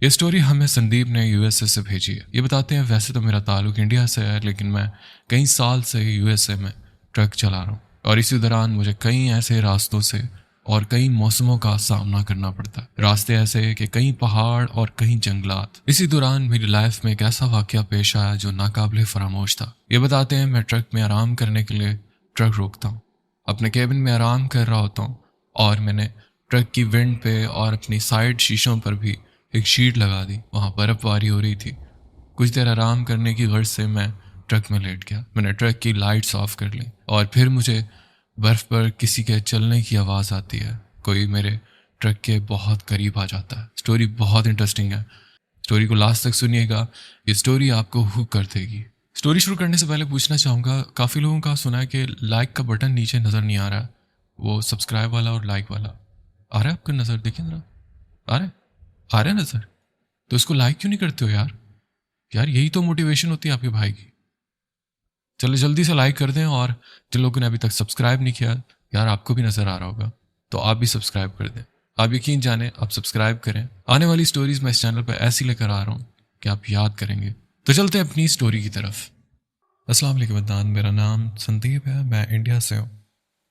یہ سٹوری ہمیں سندیپ نے یو ایس اے سے بھیجی ہے۔ یہ بتاتے ہیں ویسے تو میرا تعلق انڈیا سے ہے، لیکن میں کئی سال سے یو ایس اے میں ٹرک چلا رہا ہوں، اور اسی دوران مجھے کئی ایسے راستوں سے اور کئی موسموں کا سامنا کرنا پڑتا ہے۔ راستے ایسے ہیں کہ کئی پہاڑ اور کئی جنگلات۔ اسی دوران میری لائف میں ایک ایسا واقعہ پیش آیا جو ناقابل فراموش تھا۔ یہ بتاتے ہیں میں ٹرک میں آرام کرنے کے لیے ٹرک روکتا ہوں، اپنے کیبن میں آرام کر رہا ہوتا ہوں، اور میں نے ٹرک کی ونڈ پہ اور اپنی سائیڈ شیشوں پر بھی ایک شیٹ لگا دی۔ وہاں برف باری ہو رہی تھی۔ کچھ دیر آرام کرنے کی غرض سے میں ٹرک میں لیٹ گیا۔ میں نے ٹرک کی لائٹس آف کر لی، اور پھر مجھے برف پر کسی کے چلنے کی آواز آتی ہے۔ کوئی میرے ٹرک کے بہت قریب آ جاتا ہے۔ سٹوری بہت انٹرسٹنگ ہے، سٹوری کو لاسٹ تک سنیے گا، یہ سٹوری آپ کو ہوک کر دے گی۔ سٹوری شروع کرنے سے پہلے پوچھنا چاہوں گا، کافی لوگوں کا سنا ہے کہ لائک کا بٹن نیچے نظر نہیں آ رہا ہے، وہ سبسکرائب والا اور لائک والا آ رہا ہے آپ کا نظر؟ دیکھیں ذرا، آ رہا ہے نظر؟ تو اس کو لائک کیوں نہیں کرتے ہو یار؟ یہی تو موٹیویشن ہوتی ہے آپ کے بھائی کی۔ چلے جلدی سے لائک کر دیں، اور جن لوگوں نے ابھی تک سبسکرائب نہیں کیا، یار آپ کو بھی نظر آ رہا ہوگا تو آپ بھی سبسکرائب کر دیں۔ آپ یقین جانیں، آپ سبسکرائب کریں۔ آنے والی سٹوریز میں اس چینل پہ ایسی لے کر آ رہا ہوں کہ آپ یاد کریں گے۔ تو چلتے ہیں اپنی سٹوری کی طرف۔ السلام علیکم عدنان، میرا نام سندیپ ہے، میں انڈیا سے ہوں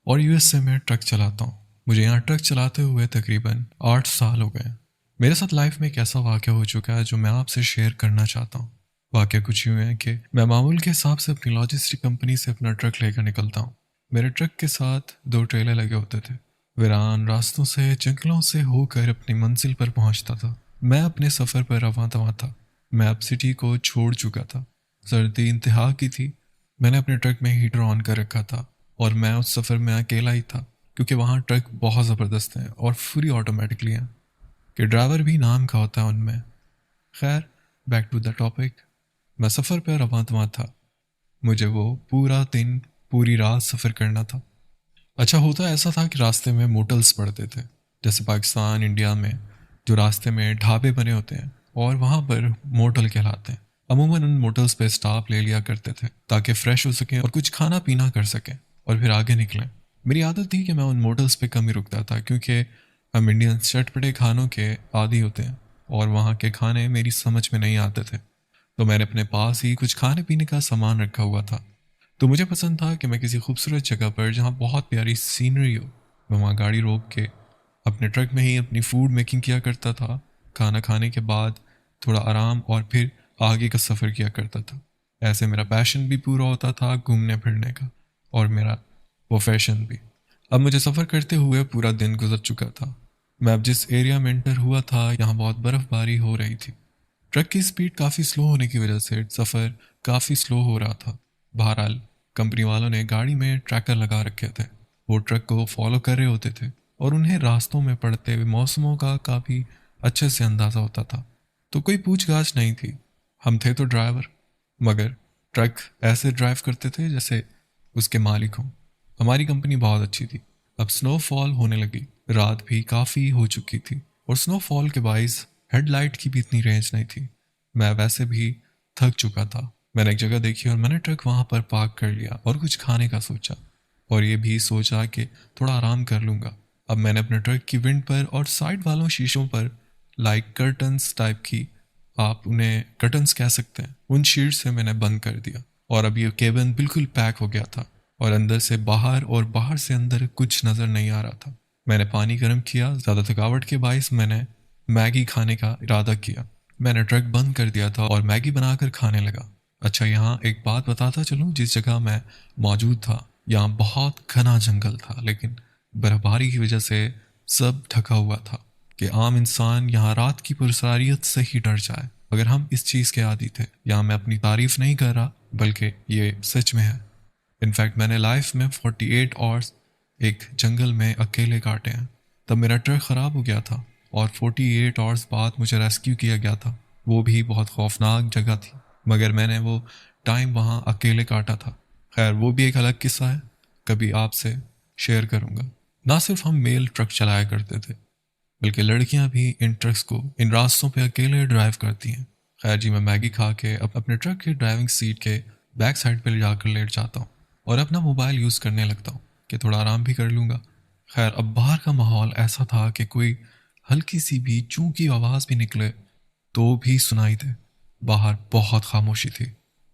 اور یو ایس سے میں ٹرک چلاتا ہوں۔ مجھے یہاں ٹرک چلاتے ہوئے تقریباً 8 سال ہو گئے ہیں۔ میرے ساتھ لائف میں ایک ایسا واقعہ ہو چکا ہے جو میں آپ سے شیئر کرنا چاہتا ہوں۔ واقعہ کچھ یوں ہے کہ میں معمول کے حساب سے اپنی لاجسٹک کمپنی سے اپنا ٹرک لے کر نکلتا ہوں۔ میرے ٹرک کے ساتھ 2 ٹریلر لگے ہوتے تھے۔ ویران راستوں سے، جنگلوں سے ہو کر اپنی منزل پر پہنچتا تھا۔ میں اپنے سفر پر رواں دواں تھا۔ میں اب سٹی کو چھوڑ چکا تھا۔ سردی انتہا کی تھی۔ میں نے اپنے ٹرک میں ہیٹر آن کر رکھا تھا، اور میں اس سفر میں اکیلا ہی تھا، کیونکہ وہاں ٹرک بہت زبردست ہیں اور فلی آٹومیٹکلی ہیں کہ ڈرائیور بھی نام کا ہوتا ہے ان میں۔ خیر، بیک ٹو دا ٹاپک۔ میں سفر پہ رواں دواں تھا۔ مجھے وہ پورا دن، پوری رات سفر کرنا تھا۔ اچھا، ہوتا ایسا تھا کہ راستے میں موٹلز پڑتے تھے، جیسے پاکستان، انڈیا میں جو راستے میں ڈھابے بنے ہوتے ہیں، اور وہاں پر موٹل کہلاتے ہیں۔ عموماً ان موٹلز پہ سٹاپ لے لیا کرتے تھے تاکہ فریش ہو سکیں اور کچھ کھانا پینا کر سکیں اور پھر آگے نکلیں۔ میری عادت تھی کہ میں ان موٹلز پہ کم ہی رکتا تھا، کیونکہ ہم انڈینز چٹپٹے کھانوں کے عادی ہوتے ہیں اور وہاں کے کھانے میری سمجھ میں نہیں آتے تھے۔ تو میں نے اپنے پاس ہی کچھ کھانے پینے کا سامان رکھا ہوا تھا۔ تو مجھے پسند تھا کہ میں کسی خوبصورت جگہ پر جہاں بہت پیاری سینری ہو، میں وہاں گاڑی روک کے اپنے ٹرک میں ہی اپنی فوڈ میکنگ کیا کرتا تھا۔ کھانا کھانے کے بعد تھوڑا آرام اور پھر آگے کا سفر کیا کرتا تھا۔ ایسے میرا پیشن بھی پورا ہوتا تھا گھومنے پھرنے کا، اور میرا پروفیشن بھی۔ اب مجھے سفر کرتے ہوئے پورا دن گزر چکا تھا۔ میں اب جس ایریا میں انٹر ہوا تھا، یہاں بہت برف باری ہو رہی تھی۔ ٹرک کی سپیڈ کافی سلو ہونے کی وجہ سے سفر کافی سلو ہو رہا تھا۔ بہرحال کمپنی والوں نے گاڑی میں ٹریکر لگا رکھے تھے۔ وہ ٹرک کو فالو کر رہے ہوتے تھے، اور انہیں راستوں میں پڑتے ہوئے موسموں کا کافی اچھے سے اندازہ ہوتا تھا۔ تو کوئی پوچھ گاچھ نہیں تھی۔ ہم تھے تو ڈرائیور، مگر ٹرک ایسے ڈرائیو کرتے تھے جیسے اس کے مالک ہوں۔ ہماری کمپنی بہت اچھی تھی۔ اب سنو فال ہونے لگی، رات بھی کافی ہو چکی تھی، اور سنو فال کے باعث ہیڈ لائٹ کی بھی اتنی رینج نہیں تھی۔ میں ویسے بھی تھک چکا تھا۔ میں نے ایک جگہ دیکھی اور میں نے ٹرک وہاں پر پارک کر لیا اور کچھ کھانے کا سوچا، اور یہ بھی سوچا کہ تھوڑا آرام کر لوں گا۔ اب میں نے اپنے ٹرک کی ونڈ پر اور سائڈ والوں شیشوں پر لائک کرٹنز ٹائپ کی، آپ انہیں کرٹنز کہہ سکتے ہیں، ان شیٹ سے میں نے بند کر دیا، اور اب یہ کیبن بالکل پیک ہو گیا تھا، اور اندر سے باہر اور باہر سے اندر کچھ نظر نہیں آ رہا تھا۔ میں نے پانی گرم کیا۔ زیادہ تھکاوٹ کے باعث میں نے میگی کھانے کا ارادہ کیا۔ میں نے ٹرک بند کر دیا تھا اور میگی بنا کر کھانے لگا۔ اچھا، یہاں ایک بات بتاتا چلوں، جس جگہ میں موجود تھا یہاں بہت گھنا جنگل تھا، لیکن برف باری کی وجہ سے سب ڈھکا ہوا تھا کہ عام انسان یہاں رات کی پرسراریت سے ہی ڈر جائے، مگر ہم اس چیز کے عادی تھے۔ یہاں میں اپنی تعریف نہیں کر رہا، بلکہ یہ سچ میں ہے۔ انفیکٹ میں نے لائف میں 48 آورز ایک جنگل میں اکیلے کاٹے ہیں۔ تب میرا ٹرک خراب ہو گیا تھا، اور 48 آورز بعد مجھے ریسکیو کیا گیا تھا۔ وہ بھی بہت خوفناک جگہ تھی، مگر میں نے وہ ٹائم وہاں اکیلے کاٹا تھا۔ خیر، وہ بھی ایک الگ قصہ ہے، کبھی آپ سے شیئر کروں گا۔ نہ صرف ہم میل ٹرک چلایا کرتے تھے، بلکہ لڑکیاں بھی ان ٹرکس کو ان راستوں پہ اکیلے ڈرائیو کرتی ہیں۔ خیر جی، میں میگی کھا کے اپنے ٹرک کی ڈرائیونگ سیٹ کے بیک سائڈ پہ لے جا کر لیٹ جاتا ہوں اور اپنا موبائل یوز کرنے لگتا ہوں کہ تھوڑا آرام بھی کر لوں گا۔ خیر، اب باہر کا ماحول ایسا تھا کہ کوئی ہلکی سی بھی چوں کی آواز بھی نکلے تو بھی سنائی دے۔ باہر بہت خاموشی تھی۔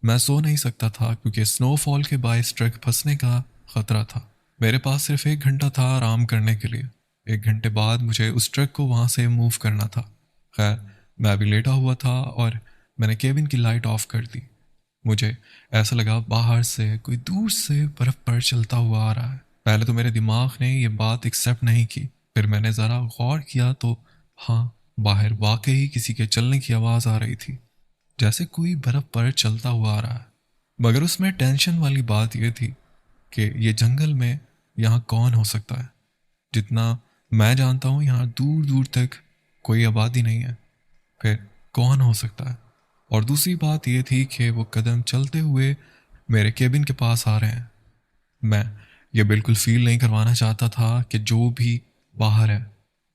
میں سو نہیں سکتا تھا کیونکہ سنو فال کے باعث ٹرک پھنسنے کا خطرہ تھا۔ میرے پاس صرف 1 گھنٹہ تھا آرام کرنے کے لیے۔ 1 گھنٹے بعد مجھے اس ٹرک کو وہاں سے موو کرنا تھا۔ خیر، میں ابھی لیٹا ہوا تھا اور میں نے کیبن کی لائٹ آف کر دی۔ مجھے ایسا لگا باہر سے کوئی دور سے برف پر چلتا ہوا آ رہا ہے۔ پہلے تو میرے دماغ نے یہ بات ایکسیپٹ نہیں کی، پھر میں نے ذرا غور کیا تو ہاں، باہر واقعی کسی کے چلنے کی آواز آ رہی تھی، جیسے کوئی برف پر چلتا ہوا آ رہا ہے۔ مگر اس میں ٹینشن والی بات یہ تھی کہ یہ جنگل میں یہاں کون ہو سکتا ہے؟ جتنا میں جانتا ہوں یہاں دور دور تک کوئی آبادی نہیں ہے، پھر کون ہو سکتا ہے؟ اور دوسری بات یہ تھی کہ وہ قدم چلتے ہوئے میرے کیبن کے پاس آ رہے ہیں۔ میں یہ بالکل فیل نہیں کروانا چاہتا تھا کہ جو بھی باہر ہے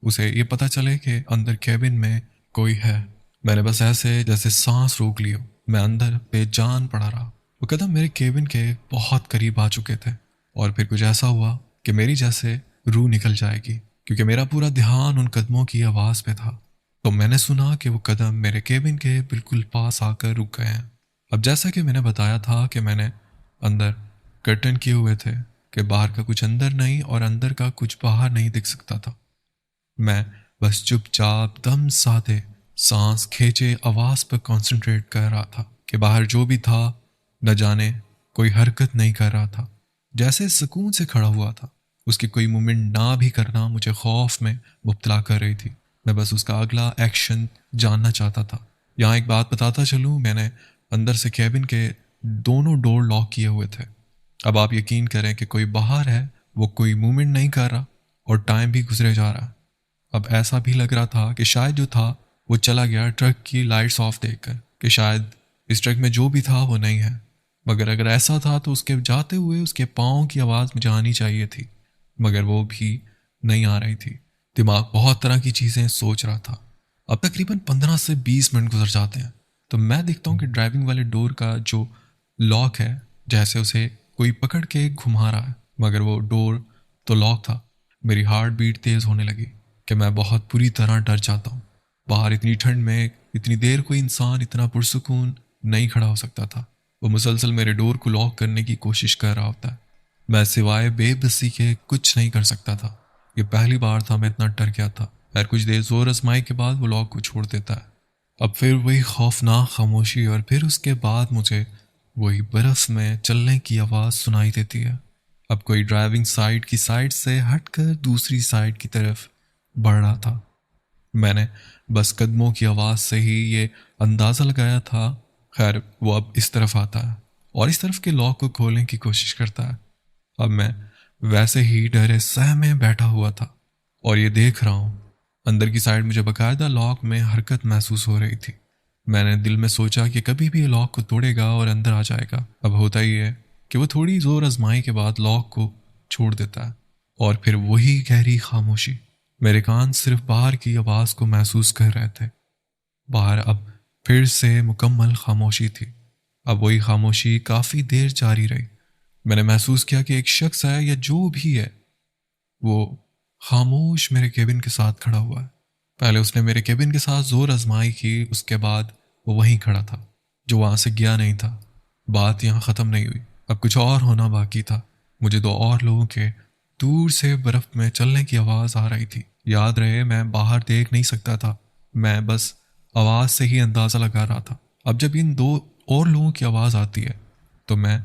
اسے یہ پتہ چلے کہ اندر کیبن میں کوئی ہے۔ میں نے بس ایسے جیسے سانس روک لی ہو، میں اندر بے جان پڑا رہا۔ وہ قدم میرے کیبن کے بہت قریب آ چکے تھے اور پھر کچھ ایسا ہوا کہ میری جیسے روح نکل جائے گی، کیونکہ میرا پورا دھیان ان قدموں کی آواز پہ تھا۔ تو میں نے سنا کہ وہ قدم میرے کیبن کے بالکل پاس آ کر رک گئے ہیں۔ اب جیسا کہ میں نے بتایا تھا کہ میں نے اندر کرٹن کیے ہوئے تھے کہ باہر کا کچھ اندر نہیں اور اندر کا کچھ باہر نہیں دکھ سکتا تھا۔ میں بس چپ چاپ دم سادے سانس کھینچے آواز پر کنسنٹریٹ کر رہا تھا کہ باہر جو بھی تھا نہ جانے کوئی حرکت نہیں کر رہا تھا، جیسے سکون سے کھڑا ہوا تھا۔ اس کی کوئی مومنٹ نہ بھی کرنا مجھے خوف میں مبتلا کر رہی تھی۔ میں بس اس کا اگلا ایکشن جاننا چاہتا تھا۔ یہاں ایک بات بتاتا چلوں، میں نے اندر سے کیبن کے دونوں ڈور لاک کیے ہوئے تھے۔ اب آپ یقین کریں کہ کوئی باہر ہے، وہ کوئی موومنٹ نہیں کر رہا اور ٹائم بھی گزرے جا رہا۔ اب ایسا بھی لگ رہا تھا کہ شاید جو تھا وہ چلا گیا ٹرک کی لائٹس آف دیکھ کر، کہ شاید اس ٹرک میں جو بھی تھا وہ نہیں ہے۔ مگر اگر ایسا تھا تو اس کے جاتے ہوئے اس کے پاؤں کی آواز مجھے آنی چاہیے تھی، مگر وہ بھی نہیں آ رہی تھی۔ دماغ بہت طرح کی چیزیں سوچ رہا تھا۔ اب تقریباً 15 سے 20 منٹ گزر جاتے ہیں تو میں دیکھتا ہوں کہ ڈرائیونگ والے ڈور کا جو لاک ہے جیسے اسے کوئی پکڑ کے گھما رہا ہے، مگر وہ ڈور تو لاک تھا۔ میری ہارٹ بیٹ تیز ہونے لگی کہ میں بہت بری طرح ڈر جاتا ہوں۔ باہر اتنی ٹھنڈ میں اتنی دیر کوئی انسان اتنا پرسکون نہیں کھڑا ہو سکتا تھا۔ وہ مسلسل میرے ڈور کو لاک کرنے کی کوشش کر رہا ہوتا ہے۔ میں سوائے بے بسی کے کچھ نہیں کر سکتا تھا۔ یہ پہلی بار تھا میں اتنا ڈر گیا تھا۔ خیر کچھ دیر زور آزمائی کے بعد وہ لاک کو چھوڑ دیتا ہے۔ اب پھر وہی خوفناک خاموشی اور پھر اس کے بعد مجھے وہی برف میں چلنے کی آواز سنائی دیتی ہے۔ اب کوئی ڈرائیونگ سائڈ کی سائڈ سے ہٹ کر دوسری سائڈ کی طرف بڑھ رہا تھا۔ میں نے بس قدموں کی آواز سے ہی یہ اندازہ لگایا تھا۔ خیر وہ اب اس طرف آتا ہے اور اس طرف کے لاک کو کھولنے کی کوشش کرتا ہے۔ اب میں ویسے ہی ڈرے سہ میں بیٹھا ہوا تھا اور یہ دیکھ رہا ہوں اندر کی سائڈ مجھے باقاعدہ لاک میں حرکت محسوس ہو رہی تھی۔ میں نے دل میں سوچا کہ کبھی بھی یہ لاک کو توڑے گا اور اندر آ جائے گا۔ اب ہوتا ہی ہے کہ وہ تھوڑی زور آزمائی کے بعد لاک کو چھوڑ دیتا ہے اور پھر وہی گہری خاموشی۔ میرے کان صرف باہر کی آواز کو محسوس کر رہے تھے۔ باہر اب پھر سے مکمل خاموشی تھی۔ اب وہی خاموشی کافی دیر جاری رہی۔ میں نے محسوس کیا کہ ایک شخص ہے یا جو بھی ہے وہ خاموش میرے کیبن کے ساتھ کھڑا ہوا ہے۔ پہلے اس نے میرے کیبن کے ساتھ زور آزمائی کی، اس کے بعد وہ وہیں کھڑا تھا جو وہاں سے گیا نہیں تھا۔ بات یہاں ختم نہیں ہوئی، اب کچھ اور ہونا باقی تھا۔ مجھے 2 اور لوگوں کے دور سے برف میں چلنے کی آواز آ رہی تھی۔ یاد رہے میں باہر دیکھ نہیں سکتا تھا، میں بس آواز سے ہی اندازہ لگا رہا تھا۔ اب جب ان 2 اور لوگوں کی آواز آتی ہے تو میں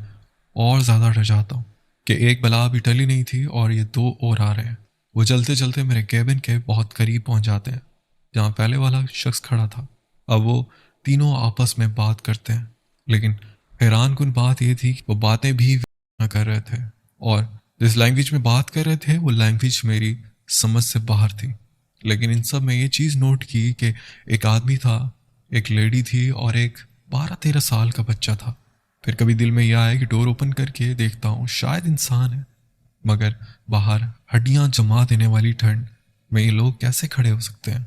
اور زیادہ ڈر جاتا ہوں کہ ایک بلا ابھی ٹلی نہیں تھی اور یہ 2 اور آ رہے ہیں۔ وہ چلتے چلتے میرے کیبن کے بہت قریب پہنچ جاتے ہیں جہاں پہلے والا شخص کھڑا تھا۔ اب وہ تینوں آپس میں بات کرتے ہیں، لیکن حیران کن بات یہ تھی کہ وہ باتیں بھی نہ کر رہے تھے اور جس لینگویج میں بات کر رہے تھے وہ لینگویج میری سمجھ سے باہر تھی۔ لیکن ان سب میں یہ چیز نوٹ کی کہ ایک آدمی تھا، ایک لیڈی تھی اور ایک 12-13 سال کا بچہ تھا۔ پھر کبھی دل میں یہ آیا کہ ڈور اوپن کر کے دیکھتا ہوں، شاید انسان ہے، مگر باہر ہڈیاں جما دینے والی ٹھنڈ میں یہ لوگ کیسے کھڑے ہو سکتے ہیں؟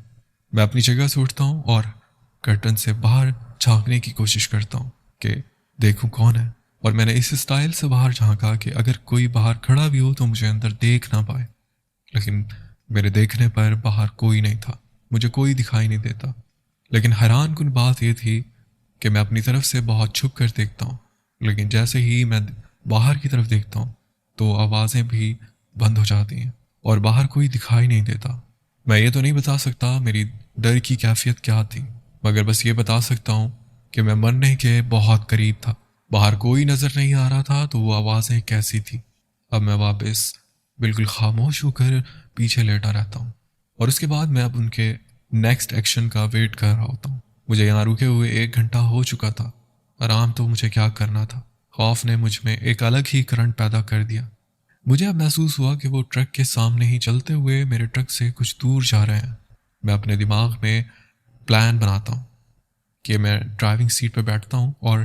میں اپنی جگہ سے اٹھتا ہوں اور کرٹن سے باہر جھانکنے کی کوشش کرتا ہوں کہ دیکھوں کون ہے، اور میں نے اس اسٹائل سے باہر جھانکا کہ اگر کوئی باہر کھڑا بھی ہو تو مجھے اندر دیکھ نہ پائے۔ لیکن میرے دیکھنے پر باہر کوئی نہیں تھا، مجھے کوئی دکھائی نہیں دیتا۔ لیکن حیران کن بات یہ تھی کہ میں اپنی طرف سے بہت چھپ کر دیکھتا ہوں، لیکن جیسے ہی میں باہر کی طرف دیکھتا ہوں تو آوازیں بھی بند ہو جاتی ہیں اور باہر کوئی دکھائی نہیں دیتا۔ میں یہ تو نہیں بتا سکتا میری ڈر کی کیفیت کیا تھی، مگر بس یہ بتا سکتا ہوں کہ میں مرنے کے بہت قریب تھا۔ باہر کوئی نظر نہیں آ رہا تھا تو وہ آوازیں کیسی تھی؟ اب میں واپس بالکل خاموش ہو کر پیچھے لیٹا رہتا ہوں، اور اس کے بعد میں اب ان کے نیکسٹ ایکشن کا ویٹ کر رہا ہوتا ہوں۔ مجھے یہاں رکے ہوئے 1 گھنٹہ ہو چکا تھا، آرام تو مجھے کیا کرنا تھا۔ خوف نے مجھ میں ایک الگ ہی کرنٹ پیدا کر دیا۔ مجھے اب محسوس ہوا کہ وہ ٹرک کے سامنے ہی چلتے ہوئے میرے ٹرک سے کچھ دور جا رہے ہیں۔ میں اپنے دماغ میں پلان بناتا ہوں کہ میں ڈرائیونگ سیٹ پہ بیٹھتا ہوں اور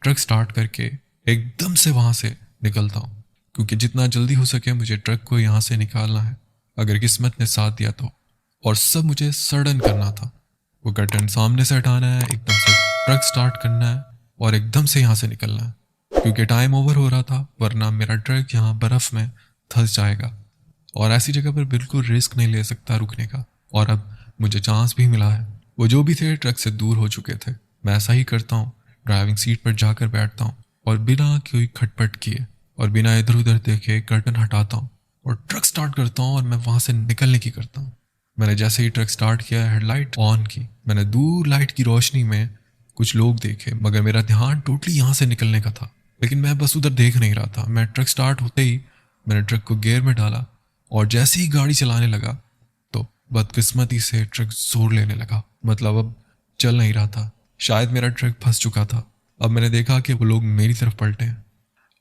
ٹرک سٹارٹ کر کے ایک دم سے وہاں سے نکلتا ہوں، کیونکہ جتنا جلدی ہو سکے مجھے ٹرک کو یہاں سے نکالنا ہے، اگر قسمت نے ساتھ دیا تو۔ اور سب مجھے سڈن کرنا تھا، وہ کرٹن سامنے سے ہٹانا ہے، ایک دم سے ٹرک سٹارٹ کرنا ہے اور ایک دم سے یہاں سے نکلنا ہے، کیونکہ ٹائم اوور ہو رہا تھا، ورنہ میرا ٹرک یہاں برف میں دھنس جائے گا، اور ایسی جگہ پر بالکل رسک نہیں لے سکتا رکنے کا۔ اور اب مجھے چانس بھی ملا ہے، وہ جو بھی تھے ٹرک سے دور ہو چکے تھے۔ میں ایسا ہی کرتا ہوں، ڈرائیونگ سیٹ پر جا کر بیٹھتا ہوں اور بنا کوئی کھٹ پٹ کیے اور بنا ادھر ادھر دیکھے کرٹن ہٹاتا ہوں اور ٹرک سٹارٹ کرتا ہوں، اور میں وہاں سے نکلنے کی کرتا ہوں۔ میں نے جیسے ہی ٹرک سٹارٹ کیا، ہیڈ لائٹ آن کی، میں نے دور لائٹ کی روشنی میں کچھ لوگ دیکھے، مگر میرا دھیان ٹوٹلی یہاں سے نکلنے کا تھا، لیکن میں بس ادھر دیکھ نہیں رہا تھا۔ میں ٹرک سٹارٹ ہوتے ہی میں نے ٹرک کو گیئر میں ڈالا اور جیسے ہی گاڑی چلانے لگا تو بدقسمتی سے ٹرک زور لینے لگا، مطلب اب چل نہیں رہا تھا، شاید میرا ٹرک پھنس چکا تھا۔ اب میں نے دیکھا کہ وہ لوگ میری طرف پلٹے ہیں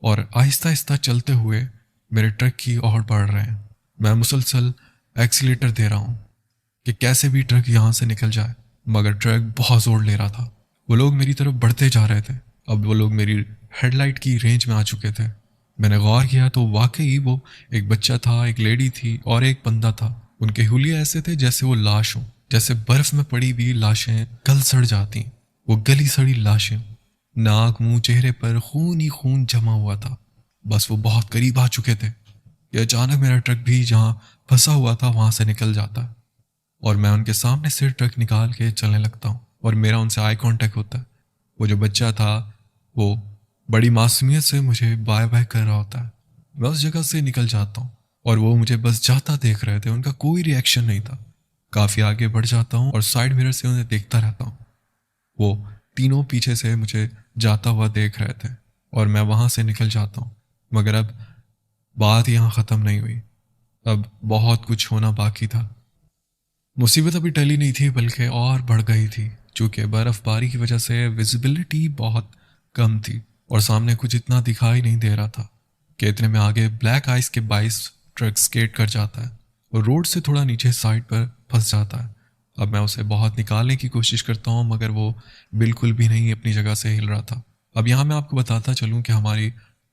اور آہستہ آہستہ چلتے ہوئے میرے ٹرک کی اور بڑھ رہے ہیں۔ میں مسلسل ایکسیلیٹر دے رہا ہوں کہ کیسے بھی ٹرک یہاں سے نکل جائے، مگر ٹرک بہت زور لے رہا تھا۔ وہ لوگ میری طرف بڑھتے جا رہے تھے، اب وہ لوگ میری ہیڈ لائٹ کی رینج میں آ چکے تھے۔ میں نے غور کیا تو واقعی وہ ایک بچہ تھا، ایک لیڈی تھی اور ایک بندہ تھا۔ ان کے حلیے ایسے تھے جیسے وہ لاش ہوں، جیسے برف میں پڑی ہوئی لاشیں گل سڑ جاتی، وہ گلی سڑی لاشیں، ناک منہ چہرے پر خون ہی خون جمع ہوا تھا۔ بس وہ بہت قریب آ چکے تھے کہ اچانک میرا ٹرک بھی جہاں پھنسا ہوا تھا وہاں سے نکل جاتا ہے، اور میں ان کے سامنے سے ٹرک نکال کے چلنے لگتا ہوں، اور میرا ان سے آئی کانٹیکٹ ہوتا ہے۔ وہ جو بچہ تھا وہ بڑی معصومیت سے مجھے بائے بائے کر رہا ہوتا ہے۔ میں اس جگہ سے نکل جاتا ہوں اور وہ مجھے بس جاتا دیکھ رہے تھے، ان کا کوئی ری ایکشن نہیں تھا۔ کافی آگے بڑھ جاتا ہوں اور سائیڈ مرر سے انہیں دیکھتا رہتا ہوں۔ وہ تینوں پیچھے سے مجھے جاتا ہوا دیکھ رہے تھے اور میں وہاں سے نکل جاتا ہوں، مگر اب بات یہاں ختم نہیں ہوئی، اب بہت کچھ ہونا باقی تھا۔ مصیبت ابھی ٹلی نہیں تھی بلکہ اور بڑھ گئی تھی، چونکہ برف باری کی وجہ سے ویزیبلٹی بہت کم تھی اور سامنے کچھ اتنا دکھائی نہیں دے رہا تھا کہ اتنے میں آگے بلیک آئس کے باعث ٹرک سکیٹ کر جاتا ہے اور روڈ سے تھوڑا نیچے سائڈ پر پھنس جاتا ہے۔ اب میں اسے بہت نکالنے کی کوشش کرتا ہوں، مگر وہ بالکل بھی نہیں اپنی جگہ سے ہل رہا تھا۔ اب یہاں میں آپ کو بتاتا چلوں کہ ہماری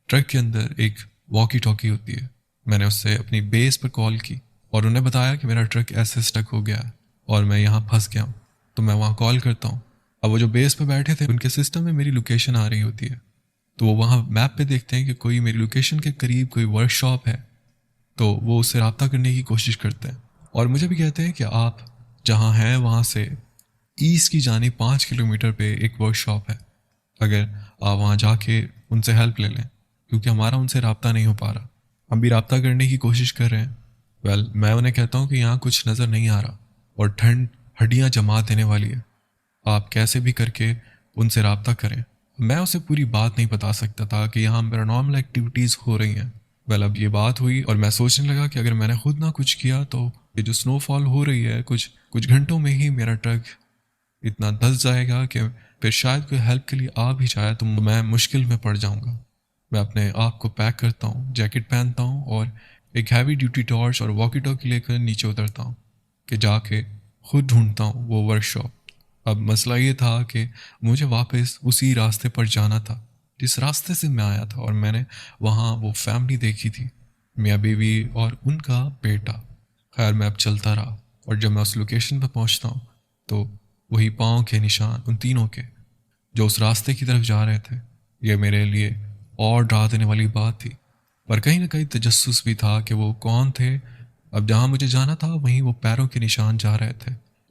ٹرک کے اندر ایک واکی ٹاکی ہوتی ہے۔ میں نے اس سے اپنی بیس پر کال کی اور انہیں بتایا کہ میرا ٹرک ایسے سٹک ہو گیا ہے اور میں یہاں پھنس گیا ہوں، تو میں وہاں کال کرتا ہوں۔ اب وہ جو بیس پہ بیٹھے تھے ان کے سسٹم میں میری لوکیشن آ رہی ہوتی ہے، تو وہ وہاں میپ پہ دیکھتے ہیں کہ کوئی میری لوکیشن کے قریب کوئی ورک شاپ ہے، تو وہ اس سے رابطہ کرنے کی کوشش کرتے ہیں اور مجھے بھی کہتے ہیں کہ آپ جہاں ہیں وہاں سے ایسٹ کی جانب 5 کلومیٹر پہ ایک ورک شاپ ہے، اگر آپ وہاں جا کے ان سے ہیلپ لے لیں، کیونکہ ہمارا ان سے رابطہ نہیں ہو پا رہا، ہم بھی رابطہ کرنے کی کوشش کر رہے ہیں۔ میں انہیں کہتا ہوں کہ یہاں کچھ نظر نہیں آ رہا اور ٹھنڈ ہڈیاں جما دینے والی ہے، آپ کیسے بھی کر کے ان سے رابطہ کریں۔ میں اسے پوری بات نہیں بتا سکتا تھا کہ یہاں پیرانارمل ایکٹیویٹیز ہو رہی ہیں۔ اب یہ بات ہوئی اور میں سوچنے لگا کہ اگر میں نے خود نہ کچھ کیا تو یہ جو سنو فال ہو رہی ہے کچھ گھنٹوں میں ہی میرا ٹرک اتنا دھس جائے گا کہ پھر شاید کوئی ہیلپ کے لیے آ بھی جائے تو میں مشکل میں پڑ جاؤں گا۔ میں اپنے آپ کو پیک کرتا ہوں، جیکٹ پہنتا ہوں اور ایک ہیوی ڈیوٹی ٹارچ اور واکی ٹاکی لے کر نیچے اترتا ہوں کہ جا کے خود ڈھونڈتا ہوں وہ ورک شاپ۔ اب مسئلہ یہ تھا کہ مجھے واپس اسی راستے پر جانا تھا جس راستے سے میں آیا تھا، اور میں نے وہاں وہ فیملی دیکھی تھی، میاں بیوی اور ان کا بیٹا۔ خیر میں اب چلتا رہا اور جب میں اس لوکیشن پہ پہنچتا ہوں تو وہی پاؤں کے نشان ان تینوں کے جو اس راستے کی طرف جا رہے تھے۔ یہ میرے لیے اور ڈرا دینے والی بات تھی، پر کہیں نہ کہیں تجسس بھی تھا کہ وہ کون تھے۔ اب جہاں مجھے جانا تھا وہیں وہ پیروں کے نشان جا رہے تھے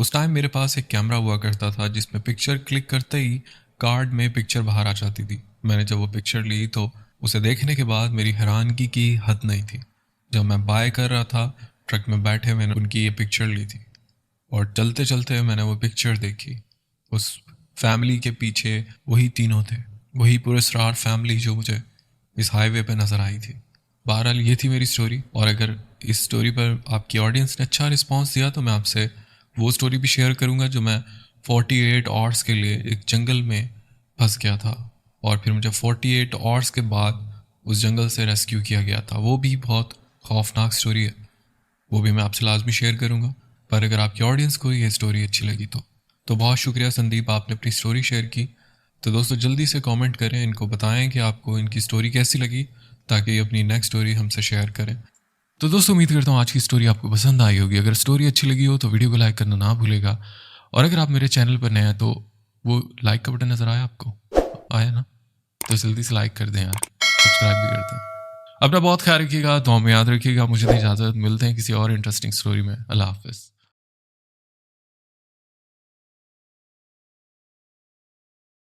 اس ٹائم میرے پاس ایک کیمرہ ہوا کرتا تھا جس میں پکچر کلک کرتے ہی کارڈ میں پکچر باہر آ جاتی تھی. میں نے جب وہ پکچر لی تو اسے دیکھنے کے بعد میری حیرانگی کی حد نہیں تھی. جب میں بائی کر رہا تھا ٹرک میں بیٹھے میں نے ان کی یہ پکچر لی تھی اور چلتے چلتے میں نے وہ پکچر دیکھی. اس فیملی کے پیچھے وہی تینوں تھے, وہی پراسرار فیملی جو مجھے اس ہائی وے پہ نظر آئی تھی. بہرحال یہ تھی میری سٹوری, اور اگر اس سٹوری پر آپ کی آڈینس نے اچھا رسپانس دیا تو میں آپ سے وہ سٹوری بھی شیئر کروں گا جو میں 48 آورس کے لیے ایک جنگل میں پھنس گیا تھا, اور پھر مجھے 48 آورس کے بعد اس جنگل سے ریسکیو کیا گیا تھا. وہ بھی بہت خوفناک سٹوری ہے, وہ بھی میں آپ سے لازمی شیئر کروں گا. پر اگر آپ کی آڈینس کو یہ سٹوری اچھی لگی تو بہت شکریہ سندیپ, آپ نے اپنی سٹوری شیئر کی. تو دوستو جلدی سے کامنٹ کریں, ان کو بتائیں کہ آپ کو ان کی سٹوری کیسی لگی تاکہ یہ اپنی نیکسٹ سٹوری ہم سے شیئر کریں. تو دوستو امید کرتا ہوں آج کی سٹوری آپ کو پسند آئی ہوگی. اگر سٹوری اچھی لگی ہو تو ویڈیو کو لائک کرنا نہ بھولے گا, اور اگر آپ میرے چینل پر نئے ہیں تو وہ لائک کا بٹن نظر آیا آپ کو, آیا نا, تو جلدی سے لائک کر دیں یار, سبسکرائب بھی کر دیں. اپنا بہت خیال رکھیے گا, دعاؤں میں یاد رکھیے گا. مجھے اجازت, ملتے ہیں کسی اور انٹرسٹنگ سٹوری میں. اللہ حافظ.